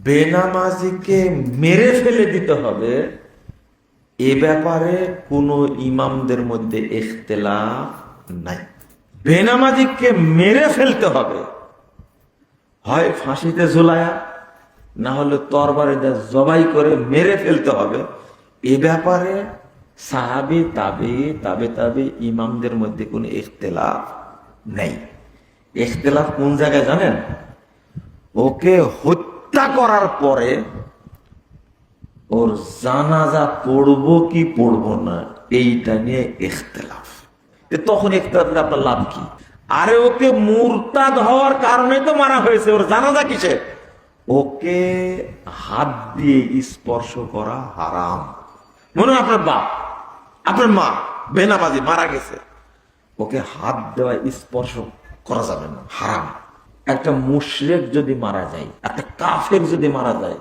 বেনামাজিকে মেরে ফেলে দিতে হবে, এ ব্যাপারে কোনো ইমামদের মধ্যে ইখতিলাফ নাই। বেনামাজিকে মেরে ফেলতে হবে, হয় ফাঁসিতে ঝুলায়া, না হলে তরবারি দিয়ে জবাই করে মেরে ফেলতে হবে। এ ব্যাপারে সাহাবী তাবে ইমামদের মধ্যে কোনো ইখতিলাফ নেই। ইখতিলাফ কোন জায়গায় জানেন? ওকে হত্যা করার পরে ওর জানাজা পড়বো কি পড়বো না, এইটা নিয়ে ইখতিলাফ। তখন ইখতিলাফের আপনার লাভ কি? আরে ওকে মুরতাদ হওয়ার কারণে তো মারা হয়েছে, ওর জানাজা কিসে? ওকে হাত দিয়ে স্পর্শ করা হারাম। মনে হয় আপনার বাপ, আপনার মা বেনামাজি মারা গেছে, ওকে হাত দেওয়া স্পর্শ করা যাবে না, হারাম। একটা মুশরিক যদি মারা যায়, একটা কাফের যদি মারা যায়,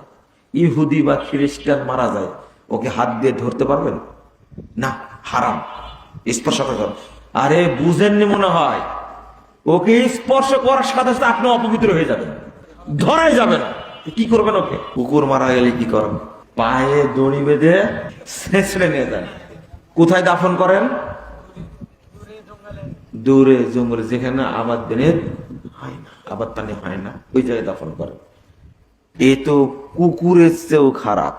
ইহুদি বা খ্রিস্টান মারা যায়, ওকে হাত দিয়ে ধরতে পারবেন না, হারাম, স্পর্শ করা। আরে বুঝেননি মনে হয়, ওকে স্পর্শ করার সাথে সাথে আপনি অপবিত্র হয়ে যাবেন, ধরাই যাবে না। কি করবেন? ওকে কুকুর মারা গেলে কি করেন? পায়ে দড়ি বেঁধে ছেঁচড়ে নিয়ে যান। কোথায় দাফন করেন? দূরে জঙ্গলে, যেখানে আবাদ দিনের হয় না, আবাদ পানি হয় না, ওই জায়গায় দাফন করেন। এ তো কুকুরের চেয়েও খারাপ।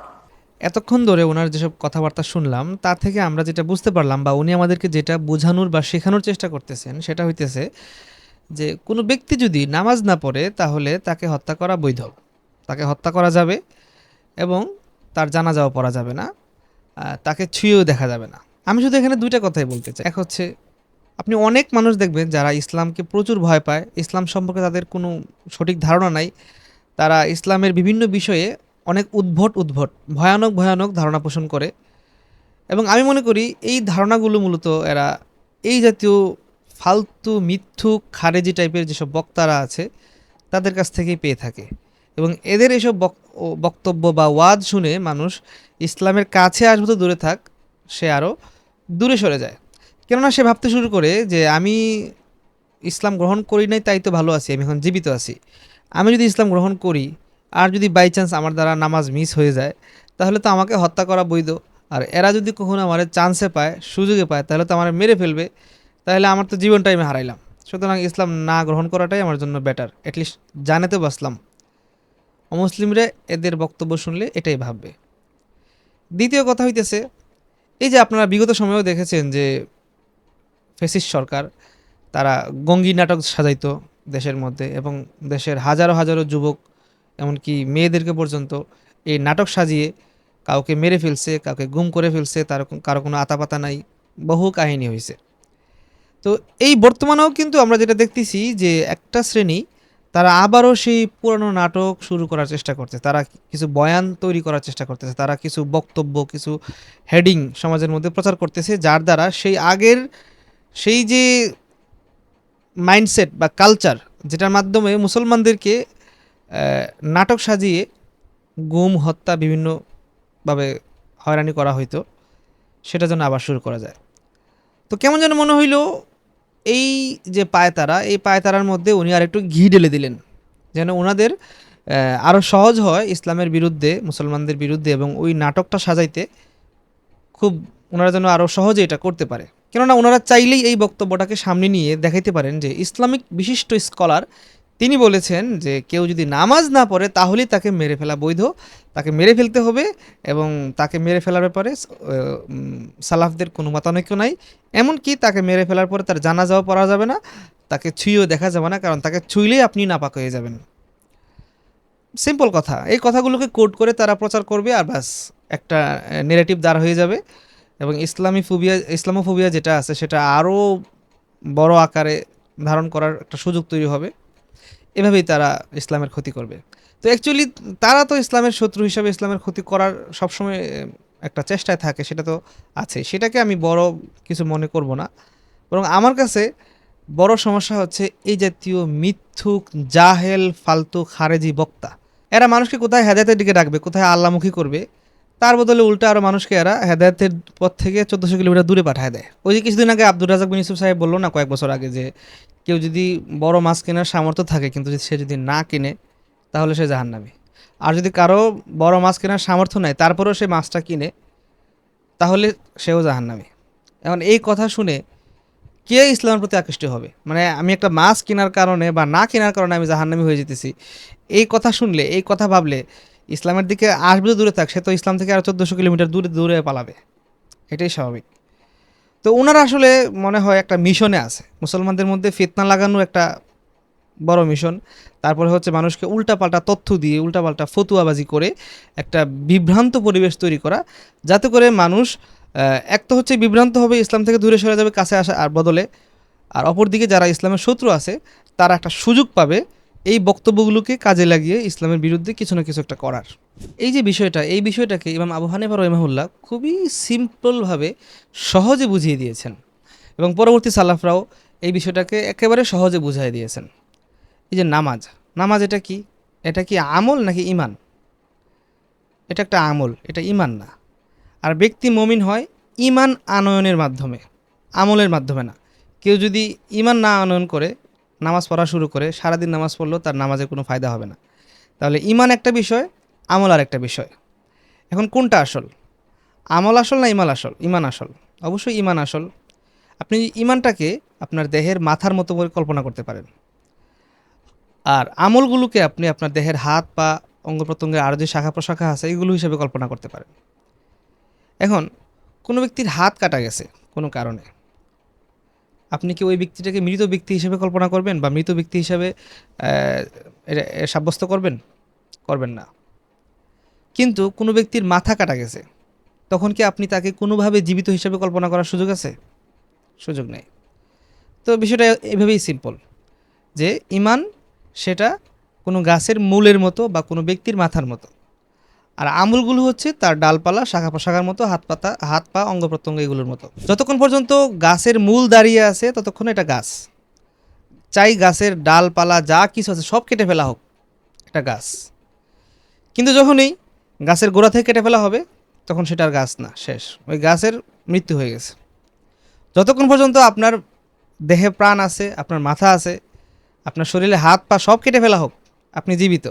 এতক্ষণ ধরে ওনার যেসব কথাবার্তা শুনলাম, তা থেকে আমরা যেটা বুঝতে পারলাম বা উনি আমাদেরকে যেটা বোঝানোর বা শেখানোর চেষ্টা করতেছেন, সেটা হইতেছে যে কোনো ব্যক্তি যদি নামাজ না পড়ে তাহলে তাকে হত্যা করা বৈধ, তাকে হত্যা করা যাবে এবং তার জানাজাও পড়া যাবে না, তাকে ছুঁয়েও দেখা যাবে না। আমি শুধু এখানে দুইটা কথাই বলতে চাই। এক হচ্ছে, আপনি অনেক মানুষ দেখবেন যারা ইসলামকে প্রচুর ভয় পায়, ইসলাম সম্পর্কে তাদের কোনো সঠিক ধারণা নাই, তারা ইসলামের বিভিন্ন বিষয়ে অনেক উদ্ভট ভয়ানক ধারণা পোষণ করে। এবং আমি মনে করি এই ধারণাগুলো মূলত এরা এই জাতীয় ফালতু মিথ্যুক খারেজি টাইপের যেসব বক্তারা আছে তাদের কাছ থেকেই পেয়ে থাকে। এবং এদের এসব বক্তব্য বা ওয়াজ শুনে মানুষ ইসলামের কাছে আসবে তো দূরে থাক, সে আরও দূরে সরে যায়। কেননা সে ভাবতে শুরু করে যে আমি ইসলাম গ্রহণ করি নাই তাই তো ভালো আছি, আমি এখন জীবিত আছি। আমি যদি ইসলাম গ্রহণ করি আর যদি বাই চান্স আমার দ্বারা নামাজ মিস হয়ে যায়, তাহলে তো আমাকে হত্যা করা বৈধ। আর এরা যদি কখনো আমার চান্সে পায়, সুযোগে পায়, তাহলে তো আমার মেরে ফেলবে, তাহলে আমার তো জীবনটাই আমি হারাইলাম। সুতরাং ইসলাম না গ্রহণ করাটাই আমার জন্য বেটার, অ্যাটলিস্ট জানাতে বাসলাম। অমুসলিমরা এদের বক্তব্য শুনলে এটাই ভাববে। দ্বিতীয় কথা হইতেছে, এই যে আপনারা বিগত সময়েও দেখেছেন যে ফ্যাসিস্ট সরকার তারা গঙ্গি নাটক সাজাইতো দেশের মধ্যে, এবং দেশের হাজারো হাজারো যুবক এমনকি মেয়েদেরকে পর্যন্ত এই নাটক সাজিয়ে কাউকে মেরে ফেলছে, কাউকে গুম করে ফেলছে, তার কারো কোনো আতাপাতা নাই, বহু কাহিনী হয়েছে। তো এই বর্তমানেও কিন্তু আমরা যেটা দেখতেছি যে একটা শ্রেণী তারা আবারও সেই পুরানো নাটক শুরু করার চেষ্টা করছে, তারা কিছু বয়ান তৈরি করার চেষ্টা করতেছে, তারা কিছু বক্তব্য, কিছু হেডিং সমাজের মধ্যে প্রচার করতেছে, যার দ্বারা সেই আগের সেই যে মাইন্ডসেট বা কালচার, যেটার মাধ্যমে মুসলমানদেরকে নাটক সাজিয়ে গুম, হত্যা, বিভিন্নভাবে হয়রানি করা হইতো, সেটা যেন আবার শুরু করা যায়। তো কেমন যেন মনে হইল এই যে পায়তারা, এই পায়তারার মধ্যে উনি আর একটু ঘি ঢেলে দিলেন, যেন ওনাদের আরও সহজ হয় ইসলামের বিরুদ্ধে, মুসলমানদের বিরুদ্ধে, এবং ওই নাটকটা সাজাইতে খুব ওনারা যেন আরও সহজে এটা করতে পারে। কেননা ওনারা চাইলেই এই বক্তব্যটাকে সামনে নিয়ে দেখাইতে পারেন যে ইসলামিক বিশিষ্ট স্কলার তিনি বলেছেন যে কেউ যদি নামাজ না পড়ে তাহলেই তাকে মেরে ফেলা বৈধ, তাকে মেরে ফেলতে হবে, এবং তাকে মেরে ফেলার ব্যাপারে সালাফদের কোনো মতানৈক্য নাই। এমনকি তাকে মেরে ফেলার পরে তার জানাজাও পড়া যাবে না, তাকে ছুঁয়েও দেখা যাবে না, কারণ তাকে ছুঁইলেই আপনি নাপাক হয়ে যাবেন। সিম্পল কথা। এই কথাগুলোকে কোট করে তারা প্রচার করবে, আর ব্যাস একটা নেগেটিভ দাঁড় হয়ে যাবে, এবং ইসলামোফোবিয়া যেটা আছে সেটা আরও বড় আকারে ধারণ করার একটা সুযোগ তৈরি হবে। এভাবেই তারা ইসলামের ক্ষতি করবে। তো অ্যাকচুয়ালি তারা তো ইসলামের শত্রু হিসাবে ইসলামের ক্ষতি করার সবসময় একটা চেষ্টায় থাকে, সেটা তো আছে, সেটাকে আমি বড় কিছু মনে করব না। বরং আমার কাছে বড় সমস্যা হচ্ছে এই জাতীয় মিথ্যুক, জাহেল, ফালতু, খারেজি বক্তা। এরা মানুষকে কোথায় হেদায়েতের দিকে ডাকবে, কোথায় আল্লামুখী করবে, তার বদলে উল্টা আরও মানুষকে এরা হেদায়েতের পথ থেকে 1400 কিলোমিটার দূরে পাঠায় দেয়। ওই যে কিছুদিন আগে আব্দুর রাজাক বিন ইউসুফ সাহেব বললো না, কয়েক বছর আগে, যে কেউ যদি বড় মাছ কেনার সামর্থ্য থাকে কিন্তু সে যদি না কিনে তাহলে সে জাহান্নামী। আর যদি কারো বড় মাছ কেনার সামর্থ্য নাই তারপরেও সে মাছটা কিনে, তাহলে সেও জাহান্নামী। এখন এই কথা শুনে কে ইসলামের প্রতি আকৃষ্ট হবে? মানে আমি একটা মাছ কেনার কারণে বা না কেনার কারণে আমি জাহান্নামী হয়ে যেতেছি, এই কথা শুনলে, এই কথা ভাবলে ইসলামের দিকে আসবে তো দূরে থাক, সে তো ইসলাম থেকে আরও 1400 কিলোমিটার দূরে দূরে পালাবে। এটাই স্বাভাবিক। তো ওনারা আসলে মনে হয় একটা মিশনে আছে, মুসলমানদের মধ্যে ফিতনা লাগানোর একটা বড় মিশন। তারপরে হচ্ছে মানুষকে উল্টাপাল্টা তথ্য দিয়ে উল্টাপাল্টা ফতুয়াবাজি করে একটা বিভ্রান্ত পরিবেশ তৈরি করা, যাতে করে মানুষ এক তো হচ্ছে বিভ্রান্ত হবে, ইসলাম থেকে দূরে সরে যাবে কাছে আসা আর বদলে, আর অপরদিকে যারা ইসলামের শত্রু আছে তারা একটা সুযোগ পাবে এই বক্তব্যগুলোকে কাজে লাগিয়ে ইসলামের বিরুদ্ধে কিছু না কিছু একটা করার। এই যে বিষয়টা, এই বিষয়টাকে ইমাম আবু হানিফা রাহিমাহুল্লাহ খুবই সিম্পলভাবে সহজে বুঝিয়ে দিয়েছেন, এবং পরবর্তী সালাফরাও এই বিষয়টাকে একেবারে সহজে বুঝিয়ে দিয়েছেন। এই যে নামাজ, নামাজ এটা কি? এটা কি আমল নাকি ইমান? এটা একটা আমল, এটা ইমান না। আর ব্যক্তি মমিন হয় ইমান আনয়নের মাধ্যমে, আমলের মাধ্যমে না। কেউ যদি ইমান না আনয়ন করে নামাজ পড়া শুরু করে, সারাদিন নামাজ পড়লেও তার নামাজের কোনো ফায়দা হবে না। তাহলে ইমান একটা বিষয়, আমল আর একটা বিষয়। এখন কোনটা আসল? আমল আসল না ইমান আসল? ইমান আসল, অবশ্যই ইমান আসল। আপনি ইমানটাকে আপনার দেহের মাথার মতো করে কল্পনা করতে পারেন, আর আমলগুলোকে আপনি আপনার দেহের হাত পা অঙ্গ প্রত্যঙ্গের আরও যে শাখা প্রশাখা আছে এগুলো হিসেবে কল্পনা করতে পারেন। এখন কোনো ব্যক্তির হাত কাটা গেছে কোনো কারণে, আপনি কি ওই ব্যক্তিটাকে মৃত ব্যক্তি হিসেবে কল্পনা করবেন বা মৃত ব্যক্তি হিসেবে সাব্যস্ত করবেন? করবেন না। কিন্তু কোনো ব্যক্তির মাথা কাটা গেছে, তখন কি আপনি তাকে কোনোভাবে জীবিত হিসেবে কল্পনা করার সুযোগ আছে? সুযোগ নেই। তো বিষয়টা এভাবেই সিম্পল, যে ইমান সেটা কোনো গাছের মূলের মতো বা কোনো ব্যক্তির মাথার মতো, আর আমলগুলো হচ্ছে তার ডালপালা শাখা প্রশাখার মতো, হাত পা অঙ্গ প্রত্যঙ্গ এগুলোর মতো। যতক্ষণ পর্যন্ত গাছের মূল দাঁড়িয়ে আছে ততক্ষণ এটা গাছ, চাই গাছের ডালপালা যা কিছু আছে সব কেটে ফেলা হোক, এটা গাছ। কিন্তু যখনই গাছের গোড়া থেকে কেটে ফেলা হবে তখন সেটা আর গাছ না, শেষ, ওই গাছের মৃত্যু হয়ে গেছে। যতক্ষণ পর্যন্ত আপনার দেহে প্রাণ আছে, আপনার মাথা আছে, আপনার শরীরে হাত পা সব কেটে ফেলা হোক, আপনি জীবিত।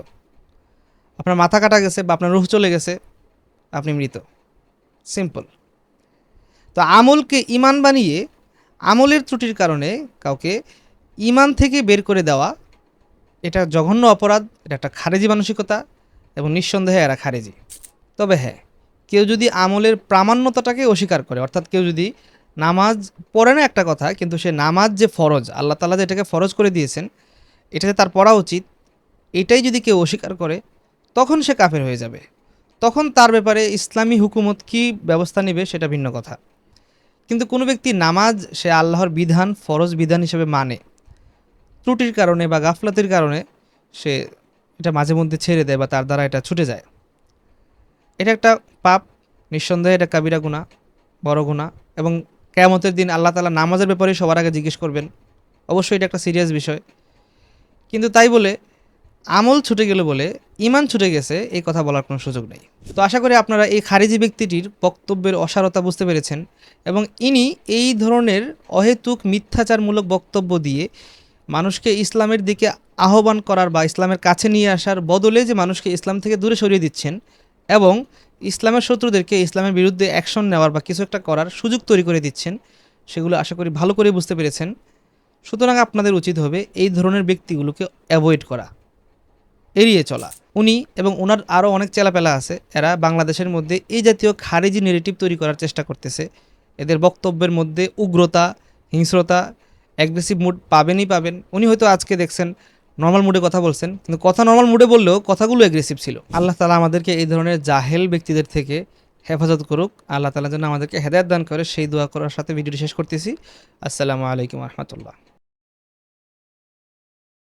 আপনার মাথা কাটা গেছে বা আপনার রুহ চলে গেছে, আপনি মৃত। সিম্পল। তো আমলকে ইমান বানিয়ে আমলের ত্রুটির কারণে কাউকে ইমান থেকে বের করে দেওয়া, এটা জঘন্য অপরাধ, এটা একটা খারেজি মানসিকতা, এবং নিঃসন্দেহে এরা খারেজি। তবে হ্যাঁ, কেউ যদি আমলের প্রামাণ্যতাটাকে অস্বীকার করে, অর্থাৎ কেউ যদি নামাজ পড়ে না একটা কথা, কিন্তু সে নামাজ যে ফরজ, আল্লাহ তাআলা যে এটাকে ফরজ করে দিয়েছেন, এটাতে তার পড়া উচিত, এটাই যদি কেউ অস্বীকার করে, তখন সে কাফের হয়ে যাবে। তখন তার ব্যাপারে ইসলামী হুকুমত কী ব্যবস্থা নেবে সেটা ভিন্ন কথা। কিন্তু কোনো ব্যক্তি নামাজ সে আল্লাহর বিধান ফরজ বিধান হিসেবে মানে, ত্রুটির কারণে বা গাফলাতের কারণে সে এটা মাঝে মধ্যে ছেড়ে দেয় বা তার দ্বারা এটা ছুটে যায়, এটা একটা পাপ, নিঃসন্দেহে এটা কাবিরা গুনাহ, বড় গুনাহ, এবং কিয়ামতের দিন আল্লাহ তাআলা নামাজের ব্যাপারে সবার আগে জিজ্ঞেস করবেন। অবশ্যই এটা একটা সিরিয়াস বিষয়। কিন্তু তাই বলে আমল ছুটে গেল বলে ইমান ছুটে গেছে এই কথা বলার কোনো সুযোগ নেই। তো আশা করি আপনারা এই খারিজি ব্যক্তিটির বক্তব্যের অসারতা বুঝতে পেরেছেন, এবং ইনি এই ধরনের অহেতুক মিথ্যাচারমূলক বক্তব্য দিয়ে মানুষকে ইসলামের দিকে আহ্বান করার বা ইসলামের কাছে নিয়ে আসার বদলে যে মানুষকে ইসলাম থেকে দূরে সরিয়ে দিচ্ছেন, এবং ইসলামের শত্রুদেরকে ইসলামের বিরুদ্ধে অ্যাকশন নেওয়ার বা কিছু একটা করার সুযোগ তৈরি করে দিচ্ছেন, সেগুলো আশা করি ভালো করে বুঝতে পেরেছেন। সুতরাং আপনাদের উচিত হবে এই ধরনের ব্যক্তিগুলোকে অ্যাভয়েড করা, এড়িয়ে চলা। উনি এবং ওনার আরও অনেক চেলাপেলা আছে, এরা বাংলাদেশের মধ্যে এই জাতীয় খারিজি নেগেটিভ তৈরি করার চেষ্টা করতেছে। এদের বক্তব্যের মধ্যে উগ্রতা, হিংস্রতা, অ্যাগ্রেসিভ মুড পাবেনই পাবেন। উনি হয়তো আজকে দেখছেন নর্মাল মুডে কথা বলছেন, কিন্তু কথা নর্মাল মুডে বললেও কথাগুলো অ্যাগ্রেসিভ ছিল। আল্লাহ তাআলা আমাদেরকে এই ধরনের জাহেল ব্যক্তিদের থেকে হেফাজত করুক। আল্লাহ তাআলা যেন আমাদেরকে হেদায়েত দান করে, সেই দোয়া করার সাথে ভিডিওটি শেষ করতেছি। আসসালামু আলাইকুম রহমতুল্লাহ।